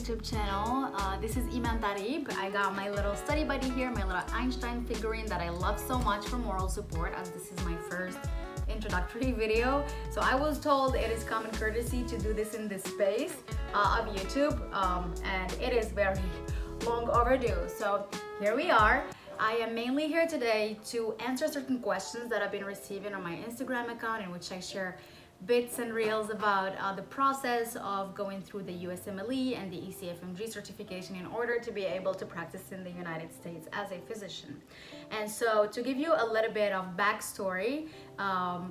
YouTube channel. This is Imane Tarib. I got my little study buddy here, my little Einstein figurine that I love so much for moral support, as this is my first introductory video. So I was told it is common courtesy to do this in this space of YouTube, and it is very long overdue. So here we are. I am mainly here today to answer certain questions that I've been receiving on my Instagram account, in which I share bits and reels about the process of going through the USMLE and the ECFMG certification in order to be able to practice in the United States as a physician. And so to give you a little bit of backstory,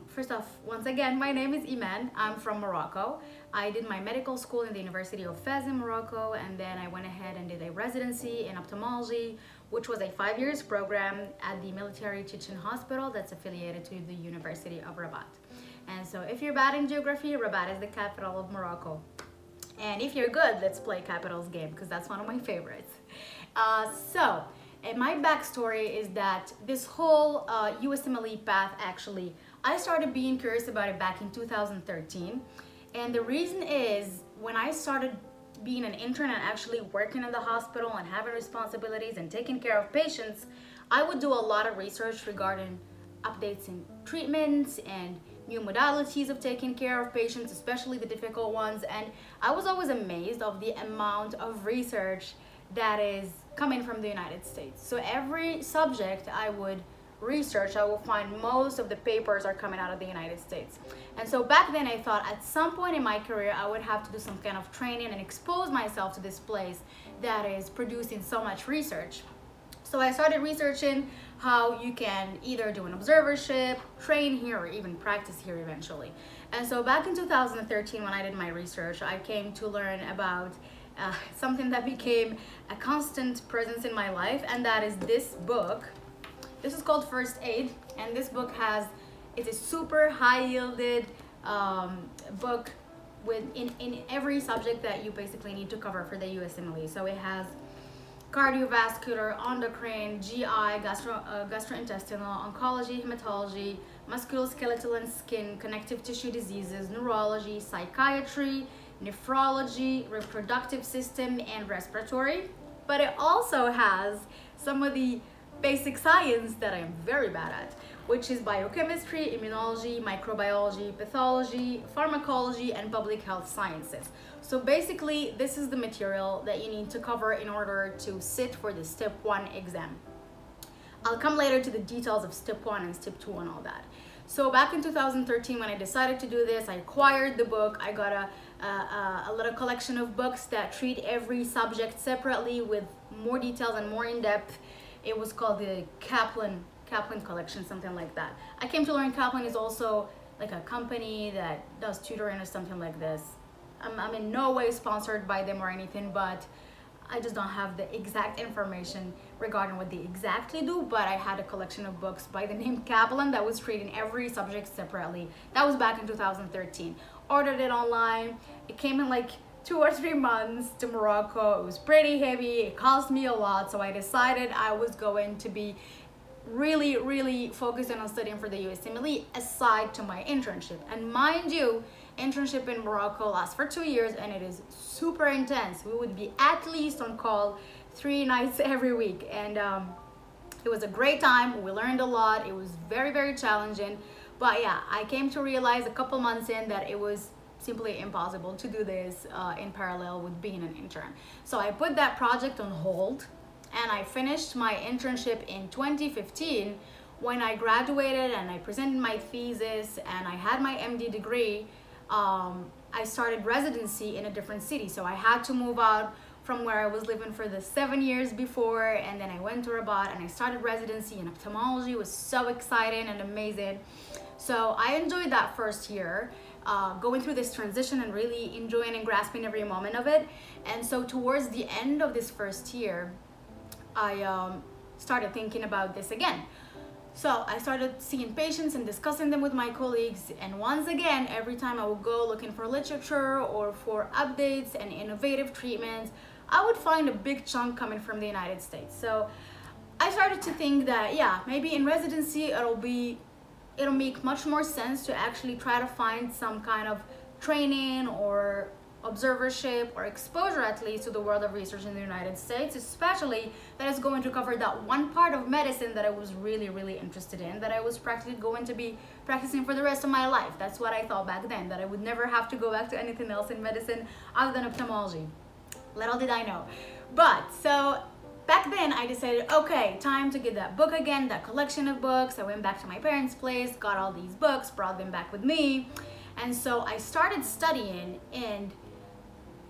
first off, once again, my name is Imane. I'm from Morocco. I did my medical school in the University of Fez in Morocco, and then I went ahead and did a residency in ophthalmology, which was a 5 years program at the military teaching hospital that's affiliated to the University of Rabat. And so if you're bad in geography, Rabat is the capital of Morocco. And if you're good, let's play capitals game, because that's one of my favorites. And my backstory is that this whole USMLE path, actually, I started being curious about it back in 2013. And the reason is, when I started being an intern and actually working in the hospital and having responsibilities and taking care of patients, I would do a lot of research regarding updates in treatments and new modalities of taking care of patients, especially the difficult ones. And I was always amazed of the amount of research that is coming from the United States. So every subject I would research, I will find most of the papers are coming out of the United States. And so back then I thought at some point in my career I would have to do some kind of training and expose myself to this place that is producing so much research. So I started researching how you can either do an observership, train here, or even practice here eventually. And so back in 2013, when I did my research, I came to learn about something that became a constant presence in my life, and that is this book. This is called First Aid, and this book it's a super high-yielded book in every subject that you basically need to cover for the USMLE. So it has cardiovascular, endocrine, GI, gastrointestinal, oncology, hematology, musculoskeletal and skin, connective tissue diseases, neurology, psychiatry, nephrology, reproductive system, and respiratory. But it also has some of the basic science that I am very bad at, which is biochemistry, immunology, microbiology, pathology, pharmacology, and public health sciences. So basically, this is the material that you need to cover in order to sit for the Step 1 exam. I'll come later to the details of Step 1 and Step 2 and all that. So back in 2013, when I decided to do this, I acquired the book. I got a little collection of books that treat every subject separately with more details and more in depth. It was called the Kaplan collection, something like that. I came to learn Kaplan is also like a company that does tutoring or something like this. I'm in no way sponsored by them or anything, but I just don't have the exact information regarding what they exactly do. But I had a collection of books by the name Kaplan that was treating every subject separately. That was back in 2013. Ordered it online. It came in like 2 or 3 months to Morocco. It was pretty heavy. It cost me a lot. So I decided I was going to be really focusing on studying for the USMLE aside to my internship. And mind you, internship in Morocco lasts for 2 years, and it is super intense. We would be at least on call 3 nights every week, and it was a great time. We learned a lot. It was very challenging, but yeah, I came to realize a couple months in that it was simply impossible to do this in parallel with being an intern. So I put that project on hold, and I finished my internship in 2015. When I graduated and I presented my thesis and I had my MD degree, I started residency in a different city. So I had to move out from where I was living for the 7 years before, and then I went to Rabat and I started residency in ophthalmology. It was so exciting and amazing. So I enjoyed that first year, going through this transition and really enjoying and grasping every moment of it. And so towards the end of this first year, I started thinking about this again. So I started seeing patients and discussing them with my colleagues, and once again, every time I would go looking for literature or for updates and innovative treatments, I would find a big chunk coming from the United States. So I started to think that, yeah, maybe in residency it'll make much more sense to actually try to find some kind of training or observership or exposure at least to the world of research in the United States, especially that is going to cover that one part of medicine that I was really interested in, that I was practically going to be practicing for the rest of my life. That's what I thought back then, that I would never have to go back to anything else in medicine other than ophthalmology. Little did I know. But so back then I decided, okay, time to get that book again, that collection of books. I went back to my parents' place, got all these books, brought them back with me. And so I started studying, and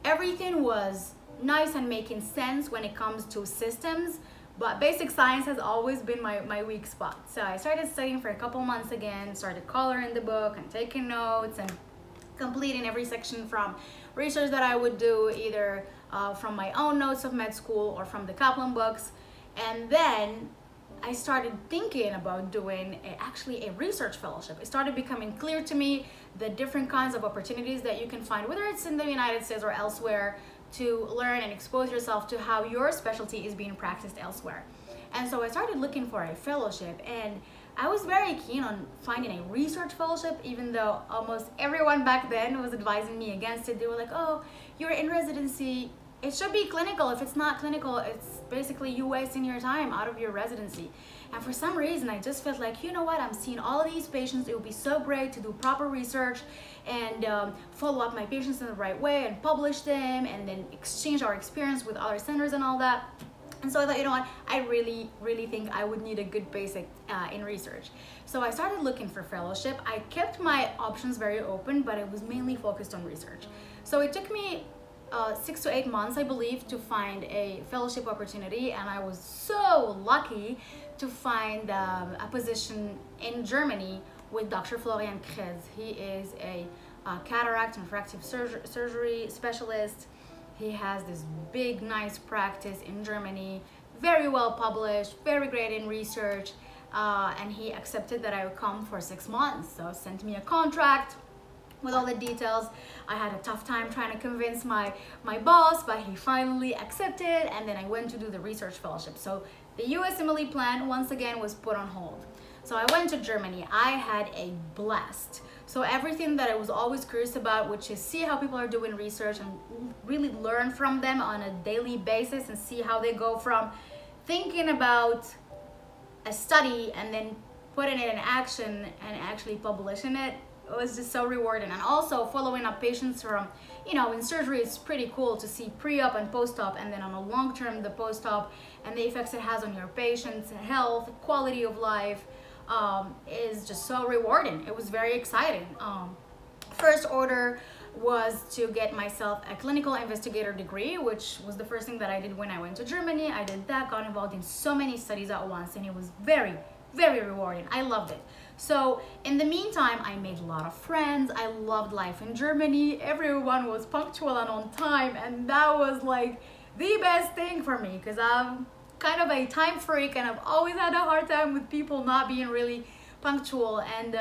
everything was nice and making sense when it comes to systems, but basic science has always been my weak spot. So I started studying for a couple months again, started coloring the book and taking notes and completing every section from research that I would do, either from my own notes of med school or from the Kaplan books. And then I started thinking about doing actually a research fellowship. It started becoming clear to me the different kinds of opportunities that you can find, whether it's in the United States or elsewhere, to learn and expose yourself to how your specialty is being practiced elsewhere. And so I started looking for a fellowship, and I was very keen on finding a research fellowship, even though almost everyone back then was advising me against it. They were like, oh, you're in residency, it should be clinical. If it's not clinical, it's basically you wasting your time out of your residency. And for some reason, I just felt like, you know what, I'm seeing all of these patients. It would be so great to do proper research and follow up my patients in the right way and publish them and then exchange our experience with other centers and all that. And so I thought, you know what, I really think I would need a good basic in research. So I started looking for fellowship. I kept my options very open, but it was mainly focused on research. So it took me 6 to 8 months, I believe, to find a fellowship opportunity, and I was so lucky to find a position in Germany with Dr. Florian Krez. He is a cataract and refractive surgery specialist. He has this big, nice practice in Germany, very well published, very great in research, and he accepted that I would come for 6 months. So sent me a contract with all the details. I had a tough time trying to convince my boss, but he finally accepted, and then I went to do the research fellowship. So the USMLE plan once again was put on hold. So I went to Germany. I had a blast. So everything that I was always curious about, which is see how people are doing research and really learn from them on a daily basis and see how they go from thinking about a study and then putting it in action and actually publishing it. It was just so rewarding. And also following up patients from, you know, in surgery, it's pretty cool to see pre-op and post-op, and then on a long term, the post-op and the effects it has on your patient's health, quality of life, is just so rewarding. It was very exciting. First order was to get myself a clinical investigator degree, which was the first thing that I did when I went to Germany. I did that, got involved in so many studies at once, and it was very rewarding. I loved it. So in the meantime, I made a lot of friends. I loved life in Germany. Everyone was punctual and on time, and that was like the best thing for me, because I'm kind of a time freak and I've always had a hard time with people not being really punctual. And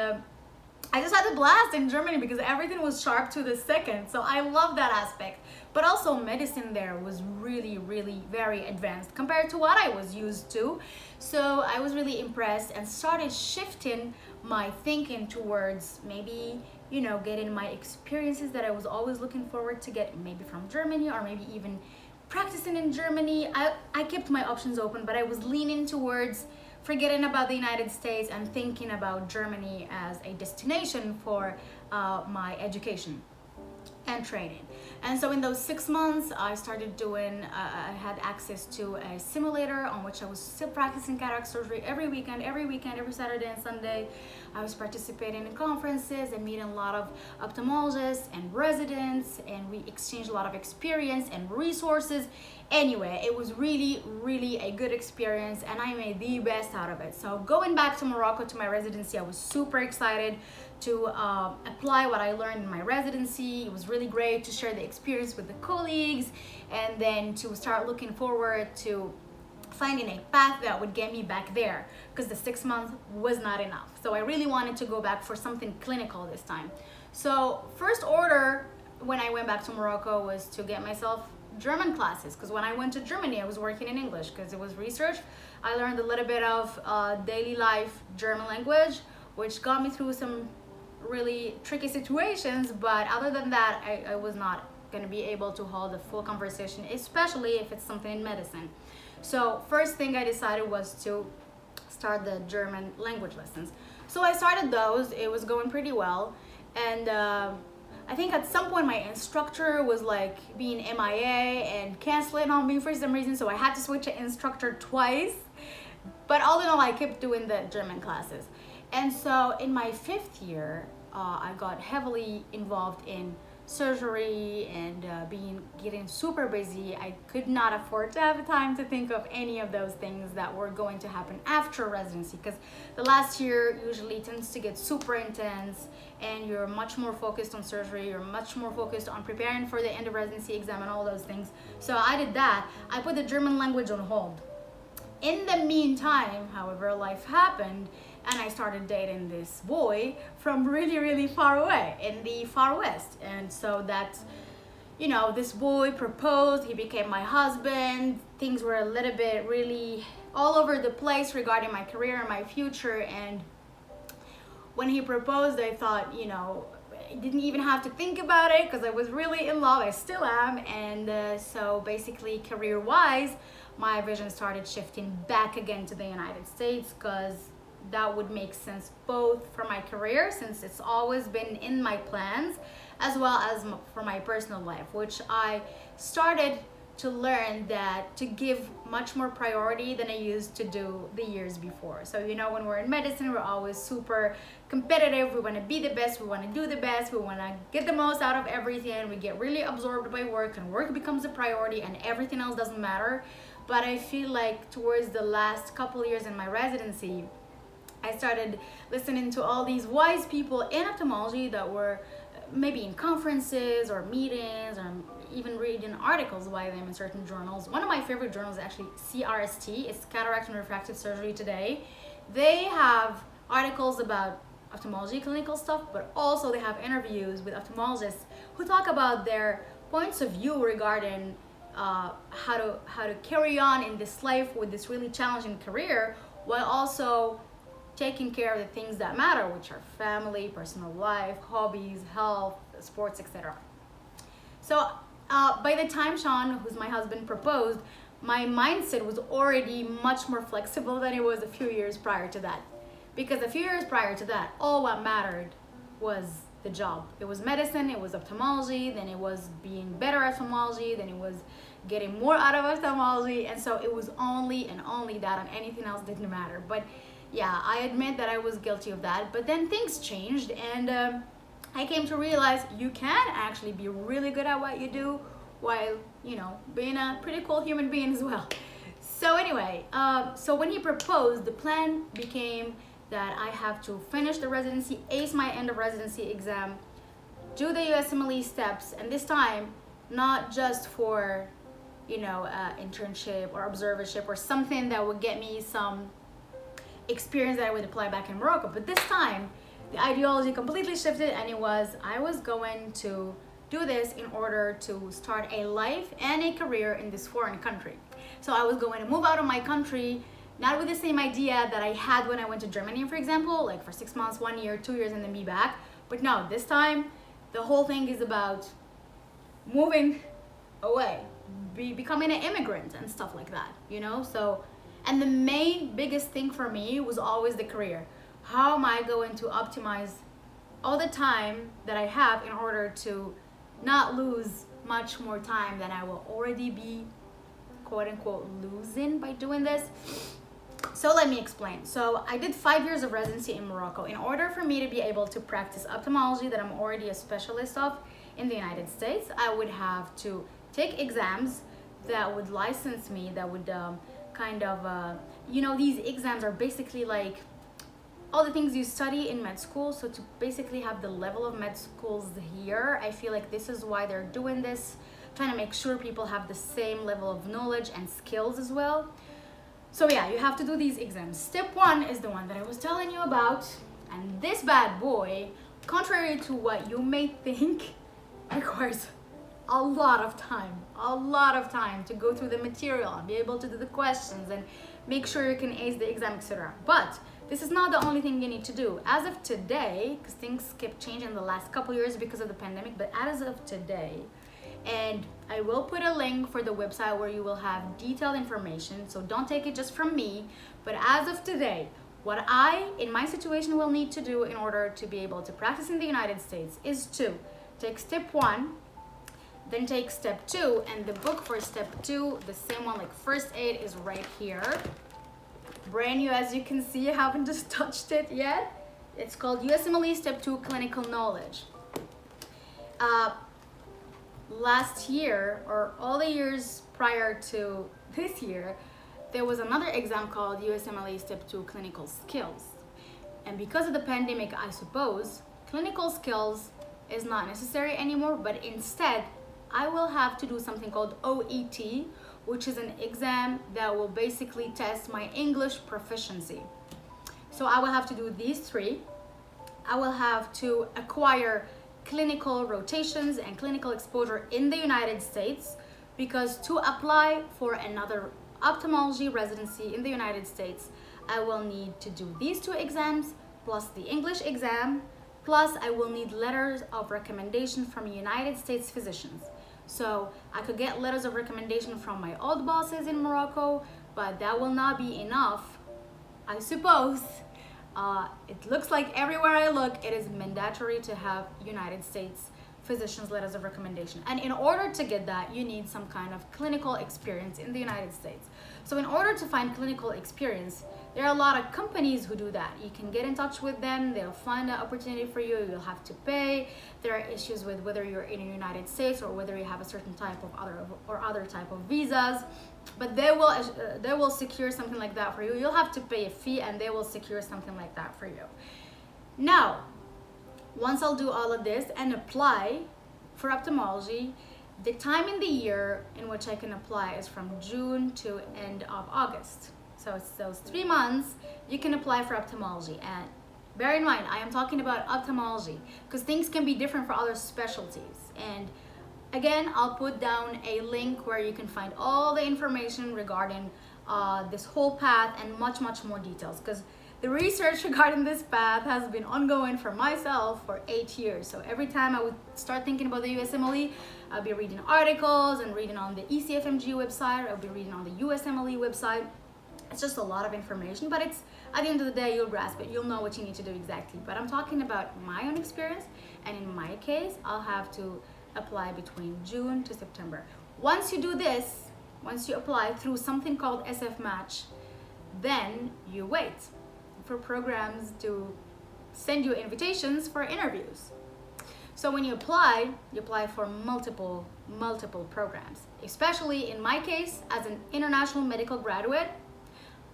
I just had a blast in Germany because everything was sharp to the second. So I love that aspect. But also medicine there was really very advanced compared to what I was used to. So I was really impressed and started shifting my thinking towards maybe, you know, getting my experiences that I was always looking forward to get, maybe from Germany or maybe even practicing in Germany. I kept my options open, but I was leaning towards forgetting about the United States and thinking about Germany as a destination for my education and training. And so in those 6 months, I started doing, I had access to a simulator on which I was still practicing cataract surgery every weekend, every Saturday and Sunday. I was participating in conferences and meeting a lot of ophthalmologists and residents, and we exchanged a lot of experience and resources. Anyway, it was really a good experience, and I made the best out of it. So going back to Morocco to my residency, I was super excited to apply what I learned in my residency. It was really great to share the experience with the colleagues, and then to start looking forward to finding a path that would get me back there, because the 6 months was not enough. So I really wanted to go back for something clinical this time. So first order when I went back to Morocco was to get myself German classes, because when I went to Germany, I was working in English because it was research. I learned a little bit of daily life German language, which got me through some really tricky situations, but other than that, I was not going to be able to hold a full conversation, especially if it's something in medicine. So first thing I decided was to start the German language lessons. So I started those. It was going pretty well, and I think at some point my instructor was like being MIA and canceling on me for some reason, so I had to switch an instructor twice. But all in all, I kept doing the German classes. And so in my 5th year, I got heavily involved in surgery and getting super busy. I could not afford to have time to think of any of those things that were going to happen after residency, because the last year usually tends to get super intense and you're much more focused on surgery, you're much more focused on preparing for the end of residency exam and all those things. So I did that. I put the German language on hold. In the meantime, however, life happened and I started dating this boy from really, really far away in the far west. And so that, you know, this boy proposed, he became my husband. Things were a little bit really all over the place regarding my career and my future. And when he proposed, I thought, you know, I didn't even have to think about it because I was really in love. I still am. And so basically career-wise, my vision started shifting back again to the United States, because that would make sense both for my career, since it's always been in my plans, as well as for my personal life, which I started to learn that to give much more priority than I used to do the years before. So, you know, when we're in medicine, we're always super competitive. We want to be the best, we want to do the best, we want to get the most out of everything. We get really absorbed by work, and work becomes a priority and everything else doesn't matter. But I feel like towards the last couple years in my residency, I started listening to all these wise people in ophthalmology that were maybe in conferences or meetings, or even reading articles by them in certain journals. One of my favorite journals is actually CRST, it's Cataract and Refractive Surgery Today. They have articles about ophthalmology clinical stuff, but also they have interviews with ophthalmologists who talk about their points of view regarding how to carry on in this life with this really challenging career, while also taking care of the things that matter, which are family, personal life, hobbies, health, sports, etc. So by the time Sean, who's my husband, proposed, my mindset was already much more flexible than it was a few years prior to that. Because a few years prior to that, all what mattered was the job. It was medicine, it was ophthalmology, then it was being better at ophthalmology, then it was getting more out of ophthalmology, and so it was only and only that, and anything else didn't matter. But yeah, I admit that I was guilty of that, but then things changed, and I came to realize you can actually be really good at what you do while, you know, being a pretty cool human being as well. So anyway, so when he proposed, the plan became that I have to finish the residency, ace my end of residency exam, do the USMLE steps, and this time, not just for, you know, internship or observership or something that would get me some experience that I would apply back in Morocco, but this time, the ideology completely shifted, and it was, I was going to do this in order to start a life and a career in this foreign country. So I was going to move out of my country, not with the same idea that I had when I went to Germany, for example, like for 6 months, 1 year, 2 years, and then be back. But no, this time, the whole thing is about moving away, becoming an immigrant and stuff like that, you know? So, and the main biggest thing for me was always the career. How am I going to optimize all the time that I have in order to not lose much more time than I will already be, quote unquote, losing by doing this? So let me explain. So I did 5 years of residency in Morocco. In order for me to be able to practice ophthalmology that I'm already a specialist of in the United States, I would have to take exams that would license me, that would you know, these exams are basically like all the things you study in med school. So to basically have the level of med schools here, I feel like this is why they're doing this, trying to make sure people have the same level of knowledge and skills as well. So yeah, you have to do these exams. Step 1 is the one that I was telling you about, and this bad boy, contrary to what you may think, requires a lot of time to go through the material and be able to do the questions and make sure you can ace the exam, etc. But this is not the only thing you need to do. As of today, because things kept changing the last couple years because of the pandemic, but as of today, And I will put a link for the website where you will have detailed information, so don't take it just from me. But as of today, what I, in my situation, will need to do in order to be able to practice in the United States is to take step 1, then take step 2, and the book for step 2, the same one like first aid, is right here. Brand new, as you can see. I haven't just touched it yet. It's called USMLE Step 2 Clinical Knowledge. Last year, or all the years prior to this year, there was another exam called USMLE Step 2 Clinical Skills. And because of the pandemic, I suppose, clinical skills is not necessary anymore, but instead, I will have to do something called OET, which is an exam that will basically test my English proficiency. So I will have to do these 3. I will have to acquire clinical rotations and clinical exposure in the United States, because to apply for another ophthalmology residency in the United States, I will need to do these 2 exams plus the English exam, plus I will need letters of recommendation from United States physicians. So I could get letters of recommendation from my old bosses in Morocco, but that will not be enough, I suppose. It looks like everywhere I look, it is mandatory to have United States physicians' letters of recommendation. And in order to get that, you need some kind of clinical experience in the United States. So in order to find clinical experience, there are a lot of companies who do that. You can get in touch with them, they'll find an opportunity for you, you'll have to pay. There are issues with whether you're in the United States or whether you have a certain type of other type of visas. But they will secure something like that for you. You'll have to pay a fee and they will secure something like that for you. Now, once I'll do all of this and apply for ophthalmology, the time in the year in which I can apply is from June to end of August. So it's those 3 months you can apply for ophthalmology. And bear in mind, I am talking about ophthalmology because things can be different for other specialties. And again, I'll put down a link where you can find all the information regarding this whole path and much more details, because the research regarding this path has been ongoing for myself for 8 years. So every time I would start thinking about the USMLE, I'll be reading articles and reading on the ECFMG website, I'll be reading on the USMLE website. It's just a lot of information, but it's, at the end of the day, you'll grasp it. You'll know what you need to do exactly. But I'm talking about my own experience, and in my case, I'll have to apply between June to September. Once you do this, once you apply through something called SF Match, then you wait for programs to send you invitations for interviews. So when you apply for multiple programs. Especially in my case, as an international medical graduate,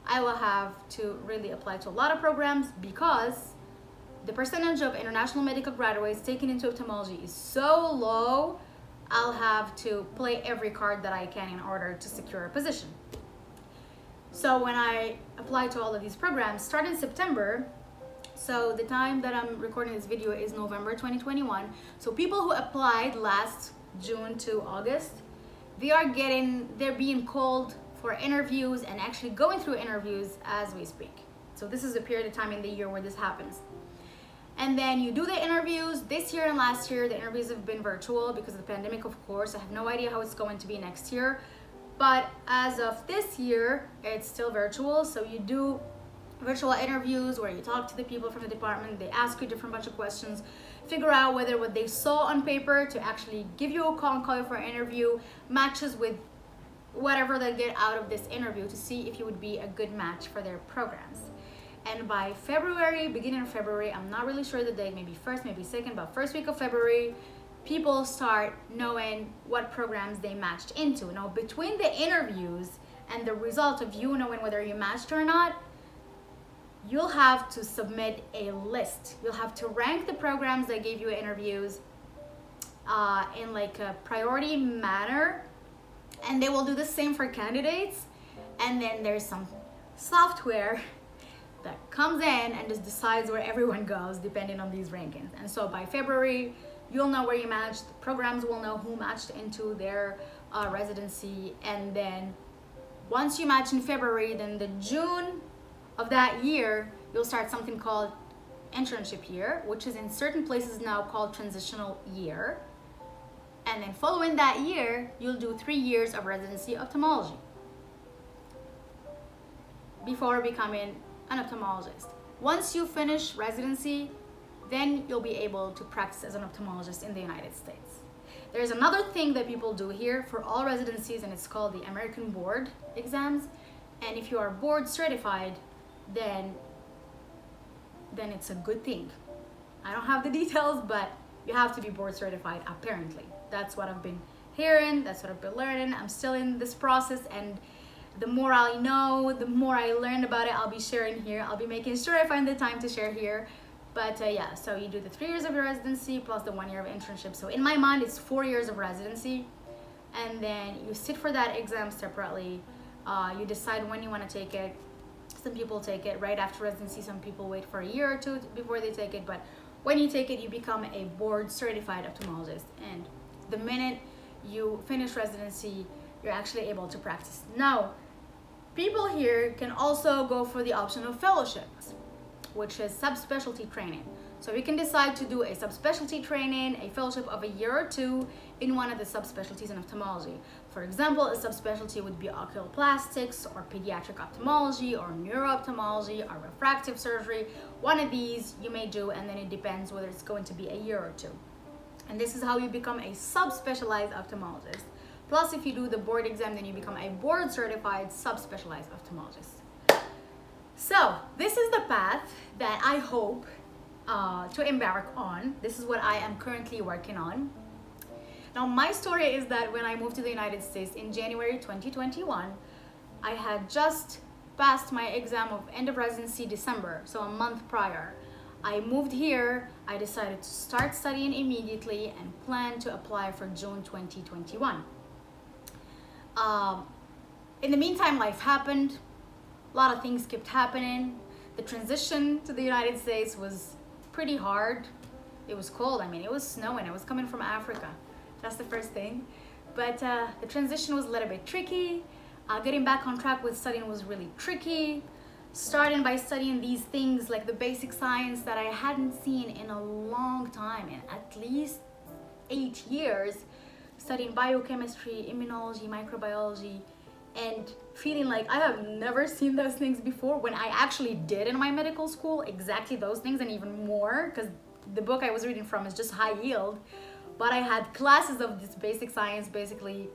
I will have to really apply to a lot of programs because the percentage of international medical graduates taken into ophthalmology is so low. I'll have to play every card that I can in order to secure a position. So when I apply to all of these programs, start in September, so the time that I'm recording this video is November 2021. So people who applied last June to August, they're being called for interviews and actually going through interviews as we speak. So this is a period of time in the year where this happens. And then you do the interviews. This year and last year, the interviews have been virtual because of the pandemic, of course. I have no idea how it's going to be next year. But as of this year, it's still virtual. So you do virtual interviews where you talk to the people from the department. They ask you a different bunch of questions, figure out whether what they saw on paper to actually give you a call and call you for an interview matches with whatever they get out of this interview to see if you would be a good match for their programs. And by February, beginning of February, I'm not really sure the date, maybe first, maybe second, but first week of February, people start knowing what programs they matched into. Now, between the interviews and the result of you knowing whether you matched or not, you'll have to submit a list. You'll have to rank the programs that gave you interviews in like a priority manner, and they will do the same for candidates. And then there's some software that comes in and just decides where everyone goes depending on these rankings. And so by February, you'll know where you matched. The programs will know who matched into their residency. And then once you match in February, then the June of that year, you'll start something called internship year, which is in certain places now called transitional year. And then following that year, you'll do 3 years of residency ophthalmology before becoming an ophthalmologist. Once you finish residency, then you'll be able to practice as an ophthalmologist in the United States. There's another thing that people do here for all residencies, and it's called the American Board exams. And if you are board certified, then it's a good thing. I don't have the details, but you have to be board certified apparently. That's what I've been hearing, that's what I've been learning. I'm still in this process, and the more I know, the more I learn about it, I'll be sharing here. I'll be making sure I find the time to share here. But yeah, so you do the 3 years of your residency plus the 1 year of internship. So in my mind, it's 4 years of residency. And then you sit for that exam separately. You decide when you want to take it. Some people take it right after residency. Some people wait for a year or two before they take it. But when you take it, you become a board certified ophthalmologist. And the minute you finish residency, you're actually able to practice. Now, people here can also go for the option of fellowships, which is subspecialty training. So you can decide to do a subspecialty training, a fellowship of a year or two in one of the subspecialties in ophthalmology. For example, a subspecialty would be oculoplastics or pediatric ophthalmology or neuro-ophthalmology or refractive surgery. One of these you may do, and then it depends whether it's going to be a year or two. And this is how you become a subspecialized ophthalmologist. Plus, if you do the board exam, then you become a board certified subspecialized ophthalmologist. So this is the path that I hope to embark on. This is what I am currently working on. Now, my story is that when I moved to the United States in January 2021, I had just passed my exam of end of residency December, so a month prior. I moved here, I decided to start studying immediately and plan to apply for June 2021. In the meantime, life happened. A lot of things kept happening. The transition to the United States was pretty hard. It was cold. I mean, it was snowing. I was coming from Africa. That's the first thing. But the transition was a little bit tricky. Getting back on track with studying was really tricky. Starting by studying these things like the basic science that I hadn't seen in a long time, in at least 8 years, studying biochemistry, immunology, microbiology, and feeling like I have never seen those things before when I actually did in my medical school exactly those things and even more, because the book I was reading from is just high yield. But I had classes of this basic science basically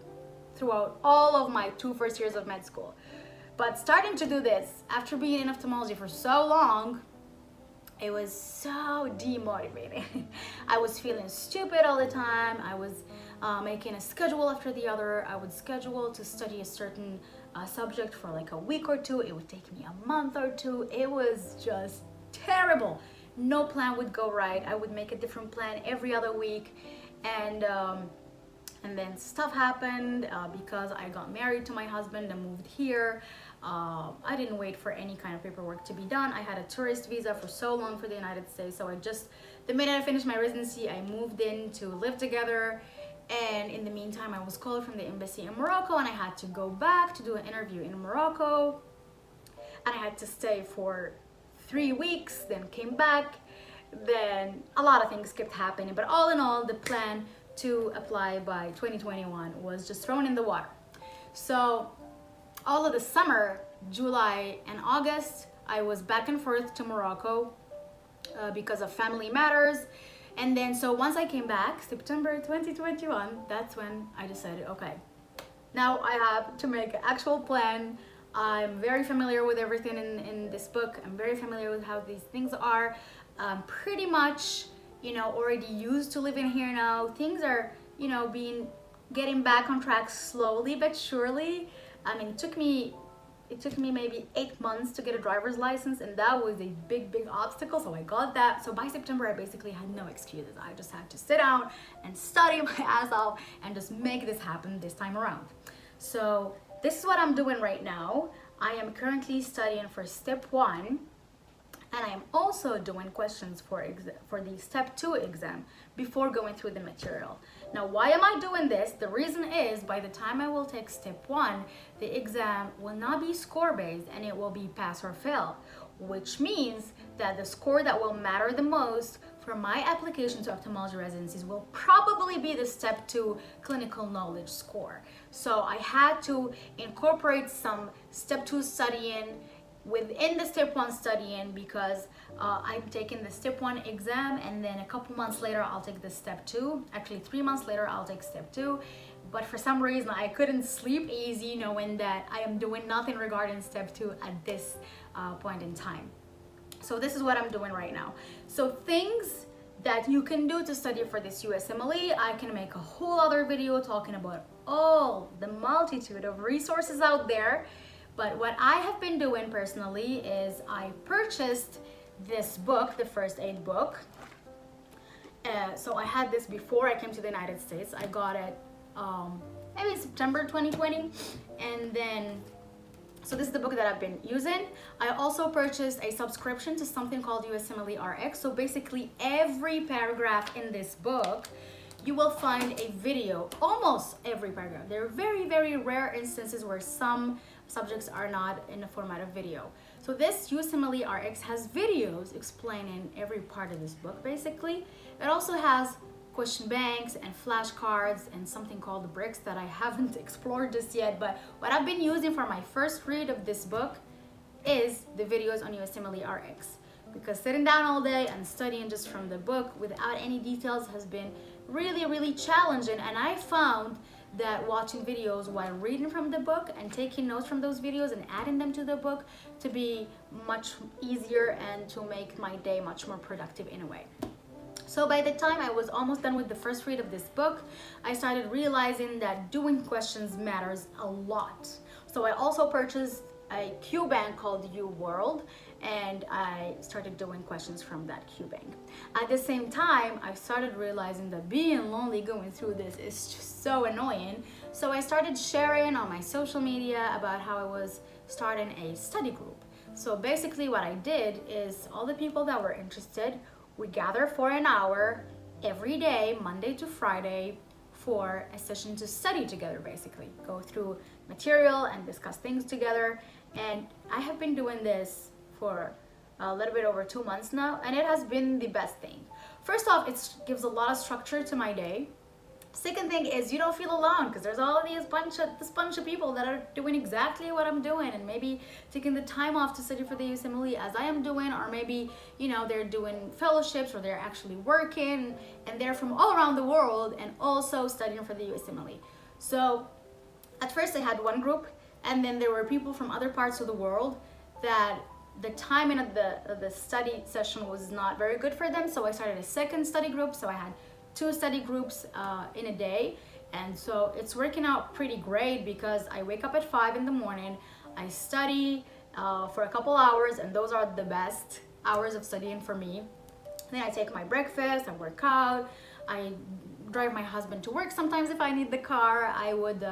throughout all of my 2 first years of med school. But starting to do this after being in ophthalmology for so long, it was so demotivating. I was feeling stupid all the time. I was making a schedule after the other. I would schedule to study a certain subject for like a week or two. It would take me a month or two. It was just terrible. No plan would go right. I would make a different plan every other week. And then stuff happened because I got married to my husband and moved here. I didn't wait for any kind of paperwork to be done. I had a tourist visa for so long for the United States. So the minute I finished my residency, I moved in to live together. And in the meantime, I was called from the embassy in Morocco, and I had to go back to do an interview in Morocco. And I had to stay for 3 weeks, then came back. Then a lot of things kept happening. But all in all, the plan to apply by 2021 was just thrown in the water. So all of the summer, July and August, I was back and forth to Morocco because of family matters. And then, so once I came back, September 2021, that's when I decided, okay, now I have to make an actual plan. I'm very familiar with everything in this book. I'm very familiar with how these things are. Pretty much, already used to living here now. Things are, getting back on track slowly but surely. I mean, it took me maybe 8 months to get a driver's license, and that was a big obstacle. So I got that. So by September, I basically had no excuses. I just had to sit down and study my ass off and just make this happen this time around. So this is what I'm doing right now. I am currently studying for step 1. And I am also doing questions for the step 2 exam before going through the material. Now, why am I doing this? The reason is by the time I will take step 1, the exam will not be score-based and it will be pass or fail, which means that the score that will matter the most for my application to ophthalmology residencies will probably be the step 2 clinical knowledge score. So I had to incorporate some step 2 studying within the step 1 studying, because I'm taking the step 1 exam, and then a couple months later I'll take the step 2. Actually 3 months later I'll take step 2. But for some reason I couldn't sleep easy knowing that I am doing nothing regarding step 2 at this point in time. So this is what I'm doing right now. So things that you can do to study for this USMLE, I can make a whole other video talking about all the multitude of resources out there. But what I have been doing personally is I purchased this book, the first aid book. So I had this before I came to the United States. I got it maybe September 2020, and then so this is the book that I've been using. I also purchased a subscription to something called USMLE RX. So basically every paragraph in this book, you will find a video, almost every paragraph. There are very, very rare instances where some subjects are not in the format of video. So this USMLE RX has videos explaining every part of this book basically. It also has question banks and flashcards and something called the bricks that I haven't explored just yet, but what I've been using for my first read of this book is the videos on USMLE RX, because sitting down all day and studying just from the book without any details has been really, really challenging. And I found that watching videos while reading from the book and taking notes from those videos and adding them to the book to be much easier and to make my day much more productive in a way. So by the time I was almost done with the first read of this book, I started realizing that doing questions matters a lot. So I also purchased a Q bank called UWorld, and I started doing questions from that Q bank. At the same time, I started realizing that being lonely going through this is just so annoying. So I started sharing on my social media about how I was starting a study group. So basically what I did is all the people that were interested, we gather for an hour every day, Monday to Friday, for a session to study together, basically. Go through material and discuss things together. And I have been doing this for a little bit over 2 months now, and it has been the best thing. First off, it gives a lot of structure to my day. Second thing is you don't feel alone, because there's all this bunch of people that are doing exactly what I'm doing and maybe taking the time off to study for the USMLE as I am doing, or maybe, you know, they're doing fellowships or they're actually working and they're from all around the world and also studying for the USMLE. So at first I had one group, and then there were people from other parts of the world that the timing of the study session was not very good for them. So I started a second study group. So I had 2 study groups in a day, and so it's working out pretty great because I wake up at 5 in the morning, I study for a couple hours, and those are the best hours of studying for me. Then I take my breakfast, I work out, I drive my husband to work sometimes if I need the car. I would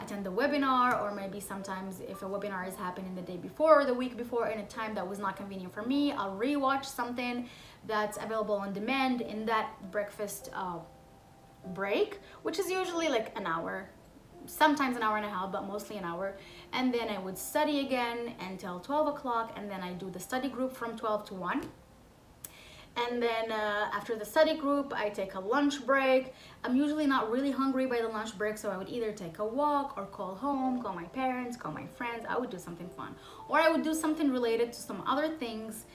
attend the webinar, or maybe sometimes if a webinar is happening the day before or the week before in a time that was not convenient for me, I'll rewatch something that's available on demand in that breakfast break, which is usually like an hour, sometimes an hour and a half, but mostly an hour. And then I would study again until 12 o'clock, and then I do the study group from 12 to 1. And then after the study group, I take a lunch break. I'm usually not really hungry by the lunch break, so I would either take a walk or call home, call my parents, call my friends. I would do something fun. Or I would do something related to some other things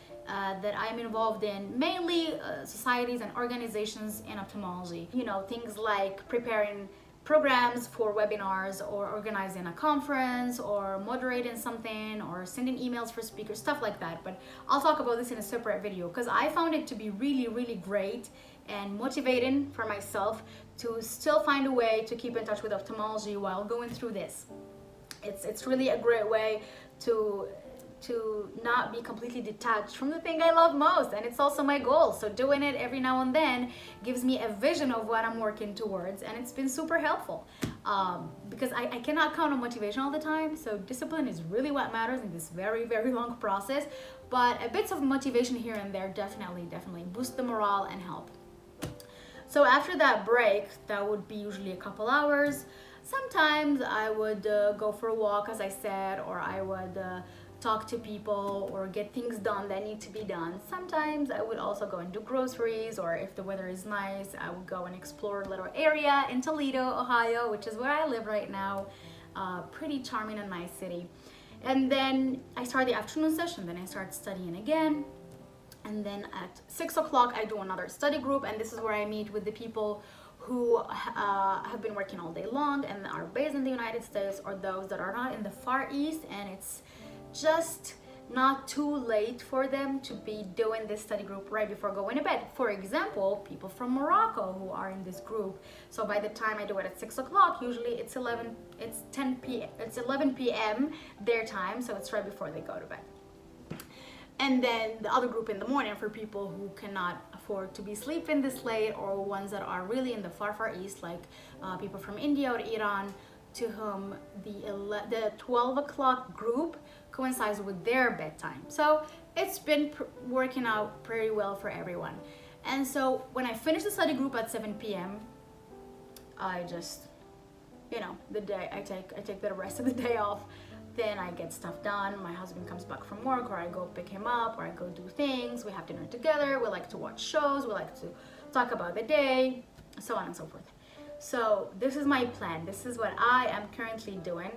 that I'm involved in, mainly societies and organizations in ophthalmology. You know, things like preparing programs for webinars, or organizing a conference, or moderating something, or sending emails for speakers, stuff like that. But I'll talk about this in a separate video, because I found it to be really, really great and motivating for myself to still find a way to keep in touch with ophthalmology while going through this. It's really a great way to not be completely detached from the thing I love most, and it's also my goal. So doing it every now and then gives me a vision of what I'm working towards, and it's been super helpful because I cannot count on motivation all the time. So discipline is really what matters in this very, very long process, but a bit of motivation here and there definitely boost the morale and help. So after that break, that would be usually a couple hours. Sometimes I would go for a walk, as I said, or I would talk to people or get things done that need to be done. Sometimes I would also go and do groceries, or if the weather is nice, I would go and explore a little area in Toledo, Ohio, which is where I live right now. Pretty charming and nice city. And then I start the afternoon session, then I start studying again. And then at 6 o'clock, I do another study group, and this is where I meet with the people who have been working all day long and are based in the United States, or those that are not in the Far East, and it's just not too late for them to be doing this study group right before going to bed. For example, people from Morocco who are in this group. So by the time I do it at 6 o'clock, usually it's 11 p.m. their time, so it's right before they go to bed. And then the other group in the morning for people who cannot afford to be sleeping this late, or ones that are really in the far east, like people from India or Iran, to whom the 12 o'clock group coincides with their bedtime. So it's been working out pretty well for everyone. And so when I finish the study group at 7 p.m., I just, the day I take the rest of the day off. Then I get stuff done. My husband comes back from work, or I go pick him up, or I go do things. We have dinner together. We like to watch shows. We like to talk about the day, so on and so forth. So this is my plan. This is what I am currently doing.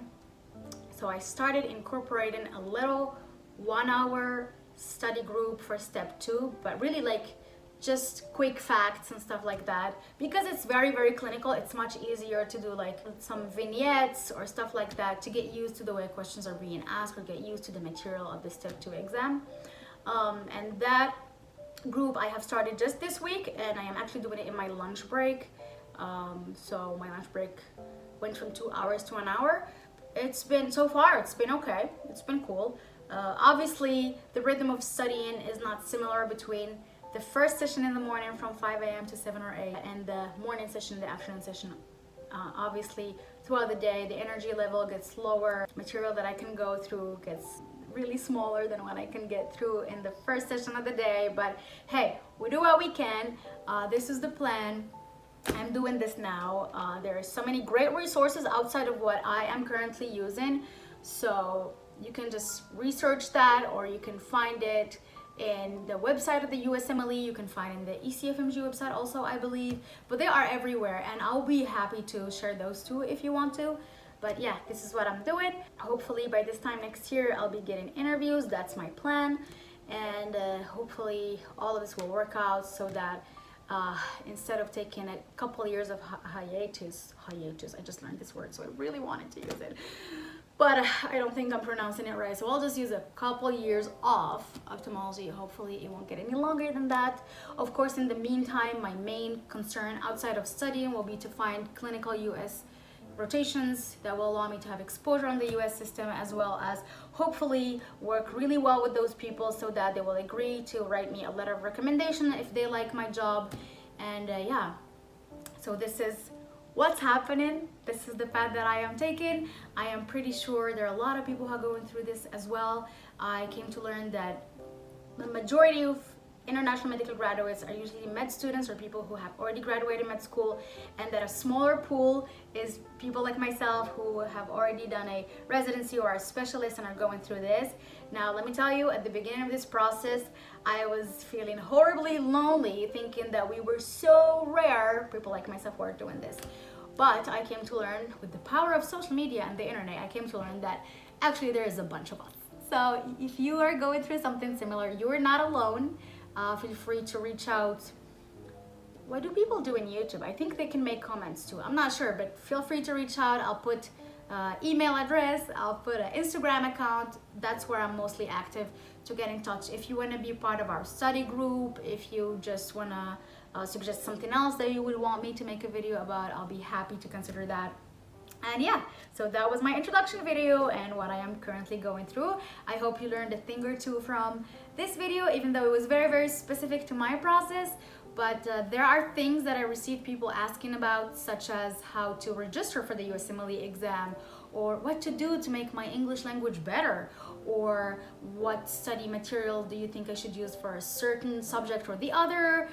So I started incorporating a little 1-hour study group for step 2, but really just quick facts and stuff like that, because it's very clinical. It's much easier to do some vignettes or stuff like that to get used to the way questions are being asked, or get used to the material of the step 2 exam. And that group I have started just this week, and I am actually doing it in my lunch break. So my lunch break went from 2 hours to 1 hour. It's been okay. It's been cool. Obviously the rhythm of studying is not similar between the first session in the morning from 5 a.m. to 7 or 8, and the morning session, the afternoon session. Obviously, throughout the day, the energy level gets lower. Material that I can go through gets really smaller than what I can get through in the first session of the day. But hey, we do what we can. This is the plan. I'm doing this now. There are so many great resources outside of what I am currently using. So you can just research that, or you can find it in the website of the USMLE. You can find in the ECFMG website also, I believe, but they are everywhere, and I'll be happy to share those too if you want to. But yeah, this is what I'm doing. Hopefully by this time next year, I'll be getting interviews. That's my plan. And hopefully all of this will work out, so that instead of taking a couple years of hiatus, I just learned this word, so I really wanted to use it, but I don't think I'm pronouncing it right, so I'll just use a couple years off ophthalmology. Hopefully it won't get any longer than that. Of course, in the meantime, my main concern outside of studying will be to find clinical US rotations that will allow me to have exposure on the US system, as well as hopefully work really well with those people so that they will agree to write me a letter of recommendation if they like my job. And yeah, so this is what's happening. This is the path that I am taking. I am pretty sure there are a lot of people who are going through this as well. I came to learn that the majority of international medical graduates are usually med students, or people who have already graduated med school, and that a smaller pool is people like myself who have already done a residency or a specialist and are going through this. Now, let me tell you, at the beginning of this process, I was feeling horribly lonely, thinking that we were so rare, people like myself who are doing this. But I came to learn, with the power of social media and the internet, I came to learn that actually there is a bunch of us. So if you are going through something similar, you are not alone. Feel free to reach out. What do people do in YouTube? I think they can make comments too. I'm not sure, but feel free to reach out. I'll put email address, I'll put an Instagram account. That's where I'm mostly active, to get in touch. If you want to be part of our study group, if you just want to suggest something else that you would want me to make a video about, I'll be happy to consider that. And yeah, so that was my introduction video and what I am currently going through. I hope you learned a thing or two from this video, even though it was very specific to my process. But there are things that I received people asking about, such as how to register for the USMLE exam, or what to do to make my English language better, or what study material do you think I should use for a certain subject or the other,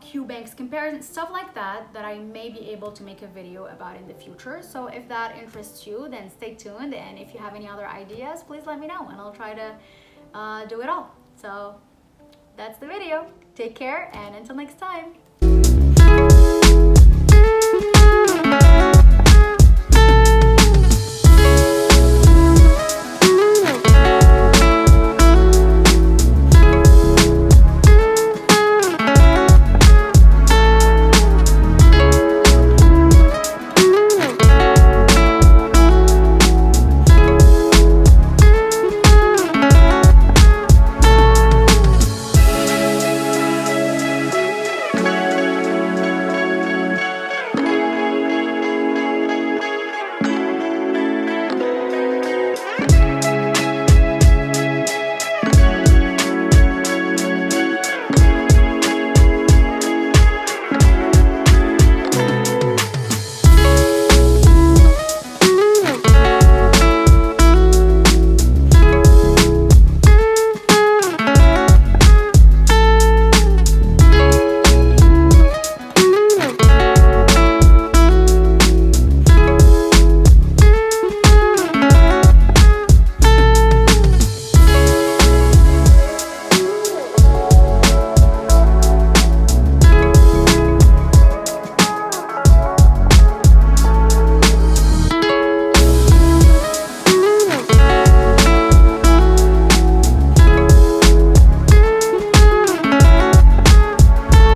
Q-Banks comparison, stuff like that, that I may be able to make a video about in the future. So if that interests you, then stay tuned, and if you have any other ideas, please let me know and I'll try to do it all. So that's the video. Take care, and until next time.